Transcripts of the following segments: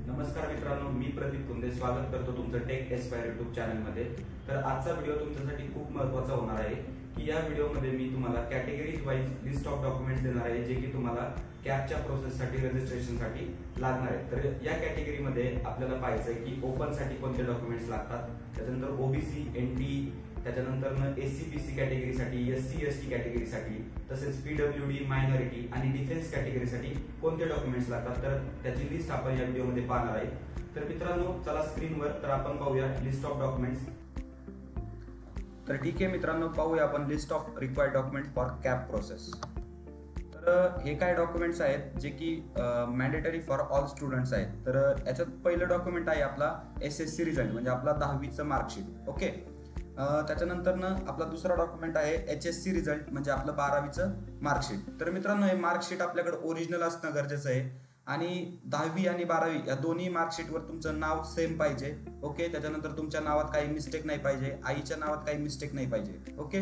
नमस्कार मित्रांनो, मी प्रदीप कुंदे स्वागत करतो तुमचं टेक एस्पायर युट्यूब चॅनलमध्ये। तर आजचा व्हिडिओ तुमच्यासाठी खूप महत्त्वाचा होणार आहे की या व्हिडिओमध्ये मी तुम्हाला category wise list of documents देणार आहे जे की तुम्हाला कॅपच्या प्रोसेससाठी रजिस्ट्रेशनसाठी लागणार आहे। तर या कॅटेगरीमध्ये आपल्याला पाहायचं आहे की ओपनसाठी कोणते डॉक्युमेंट्स लागतात, त्याच्यानंतर ओबीसी, एनटी, त्याच्यानंतर एससी-बीसी कॅटेगरीसाठी, एससी-एसटी कॅटेगरीसाठी, तसेच पीडब्ल्यूडी, मायनॉरिटी आणि डिफेन्स कॅटेगरीसाठी कोणते डॉक्युमेंट्स लागतात, तर त्याची लिस्ट आपण या व्हिडिओमध्ये पाहणार आहे। तर मित्रांनो, चला स्क्रीनवर तर आपण पाहूया लिस्ट ऑफ डॉक्युमेंट्स। तर ठीक आहे मित्रांनो, पाहूया आपण list of required document for cap process. तर हे काय डॉक्युमेंट्स आहेत जे की मॅन्डेटरी फॉर ऑल स्टुडंट्स आहेत। तर याच्यात पहिलं डॉक्युमेंट आहे आपला एसएससी रिझल्ट, म्हणजे आपला 10वीचं मार्कशीट। ओके, त्याच्यानंतर आपला दुसरा डॉक्युमेंट आहे एचएससी रिझल्ट, म्हणजे आपलं 12वीचं मार्कशीट। तर मित्रांनो, हे मार्कशीट आपल्याकडे ओरिजिनल असणं गरजेचं आहे आणि 10वी आणि 12वी या दोन्ही मार्कशीटवर तुमचं नाव सेम पाहिजे। ओके, त्याच्यानंतर तुमच्या नावात काही मिस्टेक नाही पाहिजे, आईच्या नावात काही मिस्टेक नाही पाहिजे। ओके,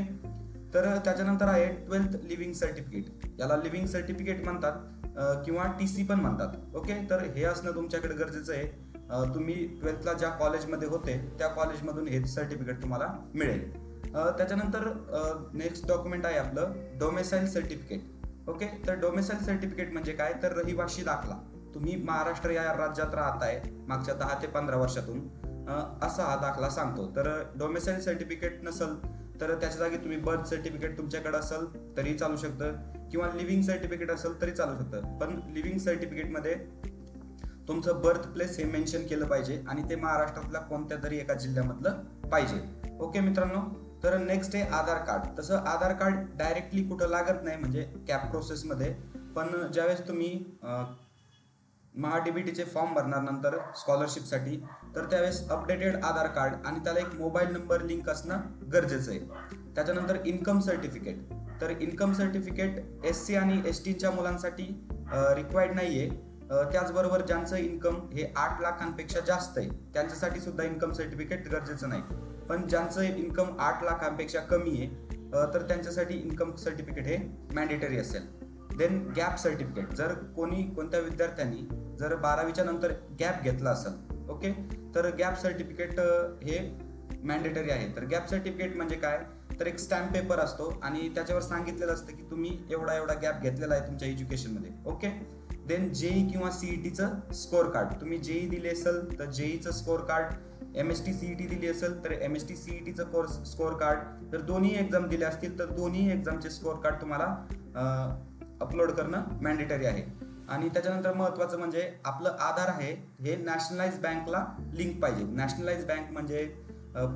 तर त्याच्यानंतर आहे 12th लिव्हिंग सर्टिफिकेट, याला लिव्हिंग सर्टिफिकेट म्हणतात किंवा टीसी पण म्हणतात। ओके, तर हे असणं तुमच्याकडे गरजेचं आहे। तुम्ही 12thला ज्या कॉलेजमध्ये होते त्या कॉलेजमधून हे सर्टिफिकेट तुम्हाला मिळेल। त्याच्यानंतर नेक्स्ट डॉक्युमेंट आहे आपलं डोमेसाईल सर्टिफिकेट। ओके, तर डोमेसाईल सर्टिफिकेट म्हणजे काय, तर रहिवाशी दाखला। तुम्ही महाराष्ट्र या राज्यात राहताय मागच्या 10 ते 15 वर्षातून, असा हा दाखला सांगतो। तर डोमेसाईल सर्टिफिकेट नसेल तर त्याच्या जागी तुम्ही बर्थ सर्टिफिकेट तुमच्याकडे असेल तरी चालू शकतं, किंवा लिव्हिंग सर्टिफिकेट असेल तरी चालू शकतं। पण लिव्हिंग सर्टिफिकेटमध्ये तुमचं बर्थ प्लेस हे मेन्शन केलं पाहिजे आणि ते महाराष्ट्रातल्या कोणत्या तरी एका जिल्ह्यामधलं पाहिजे। ओके मित्रांनो, तर नेक्स्ट आहे आधार कार्ड। तसं आधार कार्ड डायरेक्टली कुठं लागत नाही, म्हणजे कॅप प्रोसेसमध्ये, पण ज्यावेळेस तुम्ही महाडीबीटीचे फॉर्म भरणार नंतर स्कॉलरशिपसाठी, तर त्यावेळेस अपडेटेड आधार कार्ड आणि त्याला एक मोबाईल नंबर लिंक असणं गरजेचं आहे। त्याच्यानंतर इन्कम सर्टिफिकेट, तर इन्कम सर्टिफिकेट एससी आणि एसटीच्या मुलांसाठी रिक्वायर्ड नाहीये। त्याचबरोबर ज्यांचं इन्कम हे 8 लाखांपेक्षा जास्त आहे त्यांच्यासाठी सुद्धा इन्कम सर्टिफिकेट गरजेचं नाही, पण ज्यांचं इन्कम 8 लाखांपेक्षा कमी आहे तर त्यांच्यासाठी इन्कम सर्टिफिकेट हे मॅन्डेटरी असेल। देन गॅप सर्टिफिकेट, जर कोणत्या विद्यार्थ्यांनी जर 12वीच्या नंतर गॅप घेतला असेल, ओके, तर गॅप सर्टिफिकेट हे मॅन्डेटरी आहे। तर गॅप सर्टिफिकेट म्हणजे काय, तर एक स्टॅम्प पेपर असतो आणि त्याच्यावर सांगितलेलं असतं की तुम्ही एवढा गॅप घेतलेला आहे तुमच्या एज्युकेशनमध्ये। ओके, देन जेई किंवा सीईटीचं स्कोअर कार्ड, तुम्ही जेई दिली असेल तर जेईचं स्कोअर कार्ड, एमएसटी सीईटी दिली असेल तर एमएसटी सीईटीचं कोर्स स्कोअर कार्ड, जर दोन्ही एक्झाम दिल्या असतील तर दोन्ही एक्झामचे स्कोअर कार्ड तुम्हाला अपलोड करणं मॅन्डेटरी आहे। आणि त्याच्यानंतर महत्त्वाचं म्हणजे आपलं आधार आहे हे नॅशनलाइज बँकला लिंक पाहिजे। नॅशनलाइज बँक म्हणजे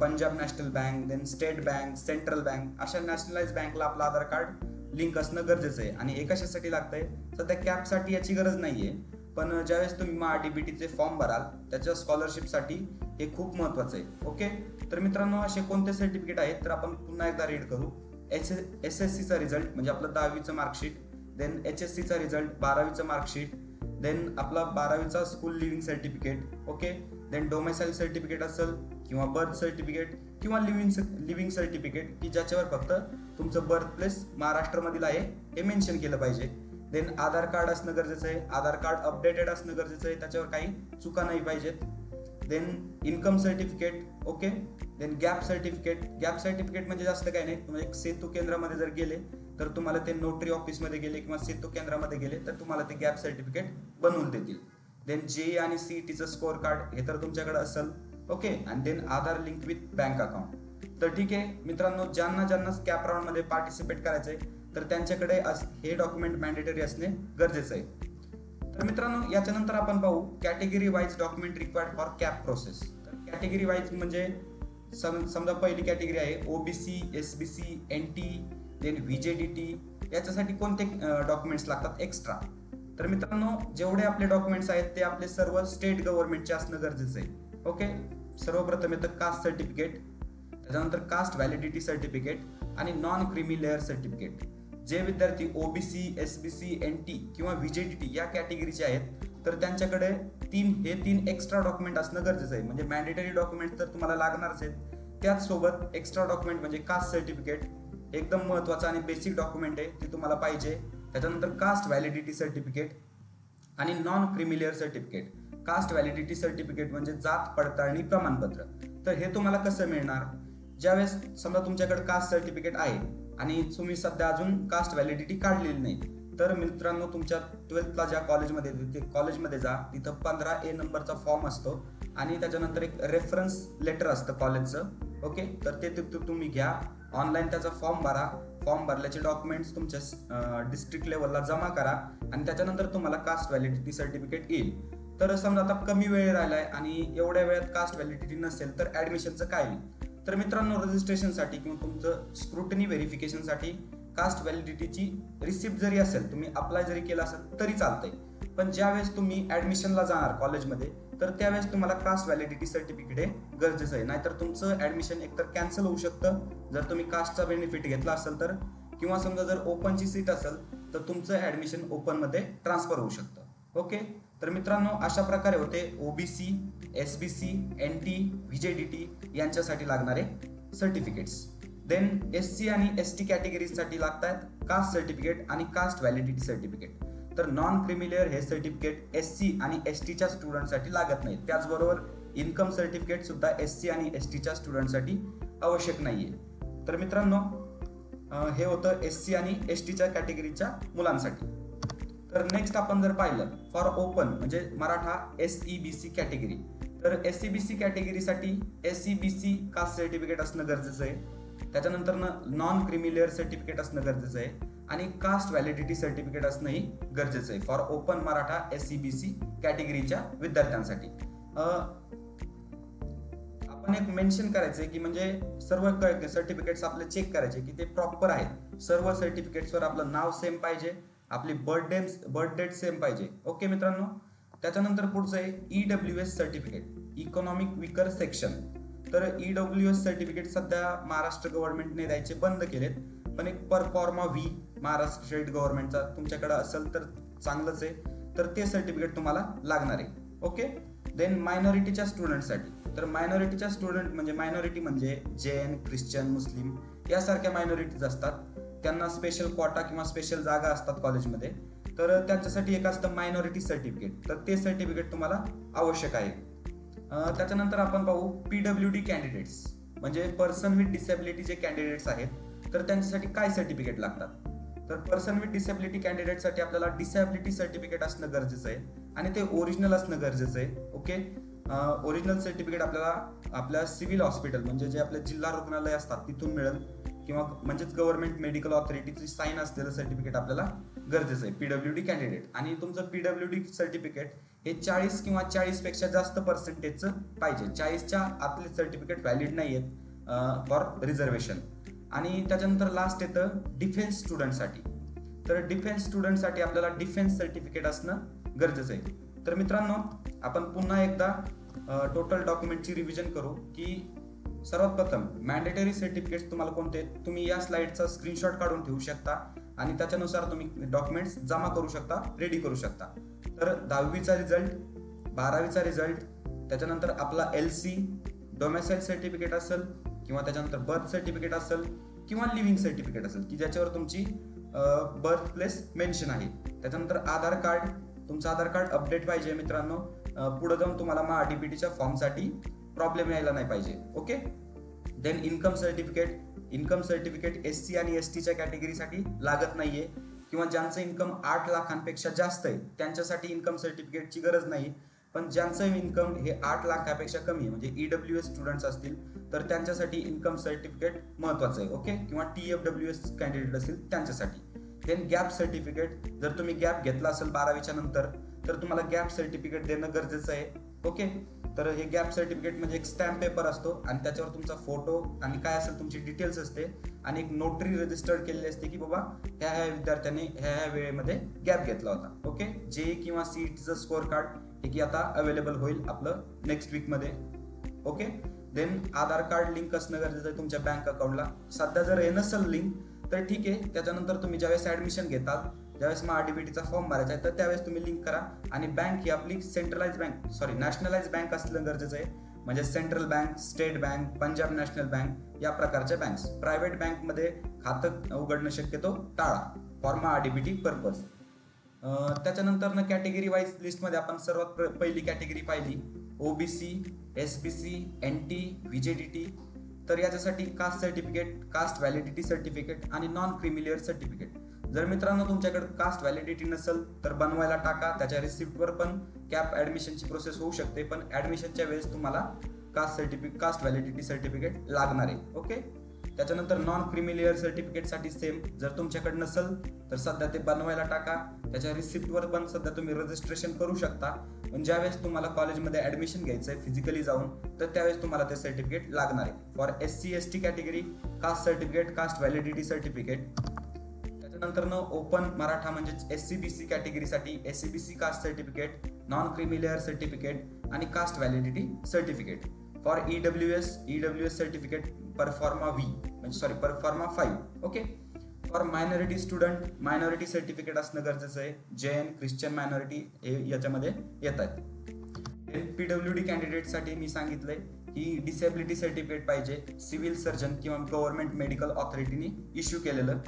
Punjab National Bank, then State Bank, Central Bank, अशा नॅशनलाइज बँकला आपलं आधार कार्ड लिंक असणं गरजेचं आहे। आणि हे कशासाठी लागतंय, सध्या कॅपसाठी याची गरज नाहीये, पण ज्यावेळेस तुम्ही महाडीबीटीचे फॉर्म भराल त्याच्या स्कॉलरशिपसाठी हे खूप महत्त्वाचं आहे। ओके, तर मित्रांनो, असे कोणते सर्टिफिकेट आहेत तर आपण पुन्हा एकदा रीड करू। एसएससीचा रिझल्ट म्हणजे आपलं 10वीचं मार्कशीट, देन एचएससीचा रिझल्ट 12वीचं मार्कशीट, देन आपला 12वीचा school leaving certificate, okay, then domicile certificate असेल किंवा बर्थ सर्टिफिकेट किंवा लिव्हिंग सर्टिफिकेट की ज्याच्यावर फक्त तुमचं बर्थ प्लेस महाराष्ट्रामधील आहे हे मेन्शन केलं पाहिजे। देन आधार कार्ड असणं गरजेचं आहे, आधार कार्ड अपडेटेड असणं गरजेचं आहे, त्याच्यावर काही चुका नाही पाहिजेत। Then income certificate, okay, then gap certificate म्हणजे जास्त काही नाही, तुम्ही एक सेतू केंद्रामध्ये जर गेले तर तुम्हाला ते नोटरी ऑफिसमध्ये गेले किंवा सेतू केंद्रामध्ये गेले तर तुम्हाला ते गॅप सर्टिफिकेट बनवून देतील। देन जेई आणि सीईटीचं स्कोअर कार्ड हे तर तुमच्याकडे असेल, ओके, आणि then Aadhaar link with bank account. तर ठीक आहे मित्रांनो, ज्यांना कॅप राऊंडमध्ये पार्टिसिपेट करायचंय तर त्यांच्याकडे हे डॉक्युमेंट मॅन्डेटरी असणे गरजेचं आहे। तर मित्रांनो, याच्यानंतर आपण पाहू category wise document required for cap process. तर कॅटेगरी वाईज म्हणजे समजा पहिली कॅटेगरी आहे ओबीसी, एसबीसी, एनटी, देन व्हीजेडीटी, याच्यासाठी कोणते डॉक्युमेंट्स लागतात एक्स्ट्रा। तर मित्रांनो, जेवढे आपले डॉक्युमेंट्स आहेत ते आपले सर्व स्टेट गव्हर्नमेंटचे असणं गरजेचं आहे। ओके, सर्वप्रथम येतं कास्ट सर्टिफिकेट, त्याच्यानंतर कास्ट व्हॅलिडिटी सर्टिफिकेट आणि नॉन क्रीमी लेअर सर्टिफिकेट। जे विद्यार्थी ओबीसी, एसबीसी, एनटी किंवा व्हीजेडीटी या कॅटेगरीचे आहेत तर त्यांच्याकडे तीन एक्स्ट्रा डॉक्युमेंट असणं गरजेचं आहे। म्हणजे मॅन्डेटरी डॉक्युमेंट तर तुम्हाला लागणारच आहेत, त्याच सोबत एक्स्ट्रा डॉक्युमेंट म्हणजे कास्ट सर्टिफिकेट एकदम महत्त्वाचं आणि बेसिक डॉक्युमेंट आहे, ते तुम्हाला पाहिजे। त्याच्यानंतर कास्ट व्हॅलिडिटी सर्टिफिकेट आणि non creamy layer certificate. Caste validity certificate म्हणजे जात पडताळणी प्रमाणपत्र. तर हे तुम्हाला कसं मिळणार? ज्यावेळेस समजा तुमच्याकडे कास्ट सर्टिफिकेट आहे आणि तुम्ही सध्या अजून कास्ट व्हॅलिडिटी काढलेली नाही, तर मित्रांनो तुमच्या 12thला ज्या कॉलेजमध्ये ते कॉलेजमध्ये जा, तिथं 15A नंबरचा फॉर्म असतो आणि त्याच्यानंतर एक रेफरन्स लेटर असतं कॉलेजचं. ओके, तर ते तुम्ही घ्या ऑनलाईन, त्याचा फॉर्म भरा. फॉर्म भरल्याचे डॉक्युमेंट्स तुमच्या डिस्ट्रिक्ट लेवलला जमा करा आणि त्याच्यानंतर तुम्हाला कास्ट व्हॅलिडिटी सर्टिफिकेट येईल. तर समजा आता कमी वेळ राहिलाय आणि एवढ्या वेळात कास्ट व्हॅलिडिटी नसेल तर ऍडमिशनचं काय होईल? तर मित्रांनो रजिस्ट्रेशनसाठी किंवा तुमचं स्क्रुटनी व्हेरिफिकेशनसाठी कास्ट व्हॅलिडिटीची रिसिप्ट जरी असेल, तुम्ही अप्लाय जरी केला असेल तरी चालतंय. पण ज्यावेळेस तुम्ही ऍडमिशनला जाणार कॉलेजमध्ये, तर त्यावेळेस तुम्हाला कास्ट व्हॅलिडिटी सर्टिफिकेट हे गरजेचं आहे. नाहीतर तुमचं ऍडमिशन एकतर कॅन्सल होऊ शकतं जर तुम्ही कास्टचा बेनिफिट घेतला असेल तर, किंवा समजा जर ओपनची सीट असेल तर तुमचं ऍडमिशन ओपनमध्ये ट्रान्सफर होऊ शकतं. ओके, तर मित्रांनो अशा प्रकारे होते ओबीसी, एसबीसी, एनटी, व्हीजेडीटी यांच्यासाठी लागणारे सर्टिफिकेट्स. देन एससी आणि एसटी कॅटेगरीसाठी लागतात कास्ट सर्टिफिकेट आणि कास्ट व्हॅलिडिटी सर्टिफिकेट. तर नॉन क्रिमिलेअर हे सर्टिफिकेट एससी आणि एसटीच्या स्टुडंटसाठी लागत नाही. त्याचबरोबर इन्कम सर्टिफिकेट सुद्धा एससी आणि एसटीच्या स्टुडंटसाठी आवश्यक नाहीये. तर मित्रांनो हे होतं एससी आणि एसटीच्या कॅटेगरीच्या मुलांसाठी. तर नेक्स्ट आपण जर पाहिलं फॉर ओपन म्हणजे मराठा SEBC कॅटेगरी, तर SEBC कॅटेगरीसाठी SEBC कास्ट सर्टिफिकेट असणं गरजेचं आहे. त्याच्यानंतर नॉन क्रिमिलेअर सर्टिफिकेट असणं गरजेचं आहे आणि कास्ट व्हॅलिडिटी सर्टिफिकेट असणंही गरजेचं आहे फॉर ओपन मराठा SEBC कॅटेगरीच्या विद्यार्थ्यांसाठी. आपण एक मेन्शन करायचंय की म्हणजे सर्व सर्टिफिकेट्स आपले चेक करायचे की ते प्रॉपर आहेत. सर्व सर्टिफिकेट्सवर आपलं नाव सेम पाहिजे, आपली बर्थ डेट सेम पाहिजे. ओके मित्रांनो, त्याच्यानंतर पुढचं आहे EWS certificate, economic weaker section. तर EWS सर्टिफिकेट सध्या महाराष्ट्र गव्हर्नमेंटने द्यायचे बंद केलेत, पण एक परफॉर्मा व्ही महाराष्ट्र स्टेट गव्हर्नमेंटचा तुमच्याकडे असेल तर चांगलंच आहे, तर ते सर्टिफिकेट तुम्हाला लागणार आहे. ओके, देन मायनॉरिटीच्या स्टुडंटसाठी, तर मायनॉरिटीच्या स्टुडंट म्हणजे मायनॉरिटी म्हणजे जैन, ख्रिश्चन, मुस्लिम यासारख्या मायनॉरिटीज असतात. त्यांना स्पेशल क्वाटा किंवा स्पेशल जागा असतात कॉलेजमध्ये, तर त्यांच्यासाठी एक असतं मायनॉरिटी सर्टिफिकेट, तर ते सर्टिफिकेट तुम्हाला आवश्यक आहे. त्याच्यानंतर आपण पाहू PWD कॅन्डिडेट्स म्हणजे पर्सन विथ डिसेबिलिटी जे कॅन्डिडेट्स आहेत, तर त्यांच्यासाठी काय सर्टिफिकेट लागतात? तर पर्सन विथ डिसेबिलिटी कॅन्डिडेटसाठी आपल्याला डिसेबिलिटी सर्टिफिकेट असणं गरजेचं आहे आणि ते ओरिजिनल असणं गरजेचं आहे. ओके, ओरिजिनल सर्टिफिकेट आपल्याला आपल्या सिव्हिल हॉस्पिटल म्हणजे जे आपले जिल्हा रुग्णालय असतात तिथून मिळेल, किंवा म्हणजेच गव्हर्नमेंट मेडिकल ऑथॉरिटीची साईन असलेलं सर्टिफिकेट आपल्याला गरजेचं आहे PWD कॅन्डिडेट. आणि तुमचं PWD सर्टिफिकेट हे 40 किंवा 40 पेक्षा जास्त पर्सेंटेजचं पाहिजे. 40च्या आतले सर्टिफिकेट व्हॅलिड नाही आहेत फॉर रिझर्वेशन. आणि त्याच्यानंतर लास्ट येतं डिफेन्स स्टुडंटसाठी, तर डिफेन्स स्टुडंटसाठी आपल्याला डिफेन्स सर्टिफिकेट असणं गरजेचं आहे. तर मित्रांनो आपण पुन्हा एकदा टोटल डॉक्युमेंटची रिव्हिजन करू की सर्वात प्रथम मॅन्डेटरी सर्टिफिकेट्स तुम्हाला कोणते, तुम्ही या स्लाइडचा स्क्रीनशॉट काढून ठेवू शकता आणि त्याच्यानुसार तुम्ही डॉक्युमेंट्स जमा करू शकता, रेडी करू शकता. तर 10वीचा रिझल्ट, 12वीचा रिझल्ट, त्याच्यानंतर आपला LC, डोमेसाईल सर्टिफिकेट असेल किंवा त्याच्यानंतर बर्थ सर्टिफिकेट असेल किंवा लिव्हिंग सर्टिफिकेट असेल की ज्याच्यावर तुमची बर्थ प्लेस मेन्शन आहे. त्याच्यानंतर आधार कार्ड, तुमचं आधार कार्ड अपडेट पाहिजे मित्रांनो, पुढे जाऊन तुम्हाला DPTच्या फॉर्मसाठी प्रॉब्लेम यायला नाही पाहिजे. Okay, then income certificate SC आणि STच्या कॅटेगरीसाठी लागत नाहीये, किंवा ज्यांचं इन्कम 8 लाखांपेक्षा जास्त आहे त्यांच्यासाठी इन्कम सर्टिफिकेटची गरज नाही. पण ज्यांचं इन्कम हे 8 लाखापेक्षा कमी आहे म्हणजे EWS स्टुडंट्स असतील तर त्यांच्यासाठी इन्कम सर्टिफिकेट महत्वाचं आहे. ओके, किंवा TFWS कॅन्डिडेट असतील त्यांच्यासाठी. देन गॅप सर्टिफिकेट, जर तुम्ही गॅप घेतला असेल 12वीच्या नंतर तर तुम्हाला गॅप सर्टिफिकेट देणं गरजेचं आहे. ओके, तर हे गॅप सर्टिफिकेट म्हणजे एक स्टॅम्प पेपर असतो आणि त्याच्यावर तुमचा फोटो आणि काय असेल तुमची डिटेल्स असते आणि एक नोटरी रजिस्टर्ड केलेली असते की बाबा ह्या विद्यार्थ्याने ह्या वेळेमध्ये गॅप घेतला होता. ओके, JEE किंवा CETचं स्कोअर कार्ड हे की आता अवेलेबल होईल आपलं नेक्स्ट वीकमध्ये. ओके, देन आधार कार्ड लिंक असणं गरजेचं आहे तुमच्या बँक अकाउंटला. सध्या जर हे नसेल लिंक तर ठीक आहे, त्याच्यानंतर तुम्ही ज्यावेळेस ऍडमिशन घेतात, ज्यावेळेस DPTचा फॉर्म भरायचा आहे तर त्यावेळेस तुम्ही लिंक करा. आणि बँक ही आपली नॅशनलाइज बँक असणं गरजेचं आहे, म्हणजे central bank, state bank, Punjab National bank या प्रकारच्या बँक्स. प्रायव्हेट बँकमध्ये खातं उघडणं शक्यतो टाळा फॉर DPT पर्पज. त्याच्यानंतर कॅटेगरी वाईज लिस्टमध्ये आपण सर्वात पहिली कॅटेगरी पाहिली ओबीसी, एसबीसी, एनटी, व्हीजेडीटी. तर याच्यासाठी caste certificate, caste validity certificate आणि नॉन क्रिमिलियर सर्टिफिकेट. जर मित्रांनो तुमच्याकडे कास्ट व्हॅलिडिटी नसेल तर बनवायला टाका. त्याच्या रिसिप्टवर पण कॅप ऍडमिशनची प्रोसेस होऊ शकते, पण ऍडमिशनच्या वेळेस तुम्हाला कास्ट व्हॅलिडिटी सर्टिफिकेट लागणार आहे. ओके. त्याच्यानंतर नॉन क्रिमिलियर सर्टिफिकेटसाठी सेम, जर तुमच्याकडे नसेल तर सध्या ते बनवायला टाका. त्याच्या रिसिप्टवर पण सध्या तुम्ही रजिस्ट्रेशन करू शकता. पण ज्यावेळेस तुम्हाला कॉलेजमध्ये ऍडमिशन घ्यायचं आहे फिजिकली जाऊन, तर त्यावेळेस तुम्हाला ते सर्टिफिकेट लागणार आहे. For SC ST category caste certificate, caste validity certificate. त्याच्यानंतर ओपन मराठा म्हणजेच SCBC कॅटेगरीसाठी SCBC caste certificate, non creamy layer certificate आणि caste validity certificate. For EWS certificate proforma proforma 5. Okay. For minority student minority certificate असणं गरजेचं आहे. Jain, Christian minority हे याच्यामध्ये येतात. PWD कॅन्डिडेटसाठी मी सांगितलंय की डिसेबिलिटी सर्टिफिकेट पाहिजे, सिव्हिल सर्जन किंवा गव्हर्नमेंट मेडिकल ऑथॉरिटीने इश्यू केलेलं,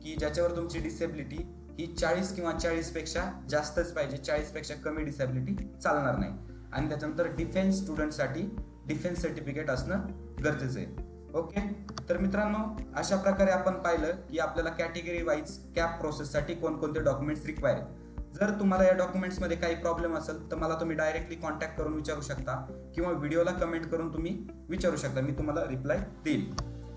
की ज्याच्यावर तुमची डिसेबिलिटी ही 40 किंवा 40 पेक्षा जास्तच पाहिजे. 40 पेक्षा कमी डिसेबिलिटी चालणार नाही. आणि त्याच्यानंतर डिफेन्स स्टुडंटसाठी डिफेन्स सर्टिफिकेट असणं गरजेचं आहे. ओके. तर मित्रांनो अशा प्रकारे आपण पाहिलं की आपल्याला कॅटेगरी वाईज कॅप प्रोसेससाठी कोणकोणते डॉक्युमेंट्स रिक्वायर आहेत. जर तुम्हाला या डॉक्युमेंट्समध्ये काही प्रॉब्लेम असेल तर मला तुम्ही डायरेक्टली कॉन्टॅक्ट करून विचारू शकता किंवा व्हिडिओला कमेंट करून तुम्ही विचारू शकता, मी तुम्हाला रिप्लाय देईल.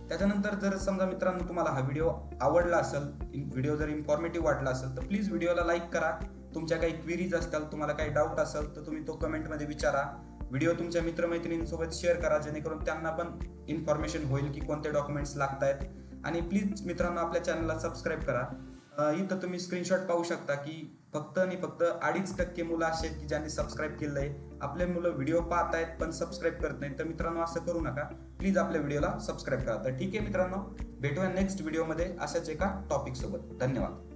त्याच्यानंतर जर समजा मित्रांनो तुम्हाला हा व्हिडिओ आवडला असेल, व्हिडिओ जर इन्फॉर्मेटिव्ह वाटला असेल तर प्लीज व्हिडिओला लाईक करा. तुमच्या काही क्वेरीज असतील, तुम्हाला काही डाऊट असेल तर तुम्ही तो कमेंटमध्ये विचारा. व्हिडिओ तुमच्या मित्रमैत्रिणींसोबत शेअर करा जेणेकरून त्यांना पण इन्फॉर्मेशन होईल की कोणते डॉक्युमेंट्स लागत आहेत. आणि प्लीज मित्रांनो आपल्या चॅनलला सबस्क्राईब करा. इथं तुम्ही स्क्रीनशॉट पाहू शकता की फक्त 2.5% मुलं असे आहेत की ज्यांनी सबस्क्राईब केलं आहे. आपले मुलं व्हिडिओ पाहत आहेत पण सबस्क्राईब करत नाहीत. तर मित्रांनो असं करू नका, प्लीज आपल्या व्हिडिओला सबस्क्राईब करा. तर ठीक आहे मित्रांनो, भेटूया नेक्स्ट व्हिडिओमध्ये अशाच एका टॉपिक सोबत. धन्यवाद.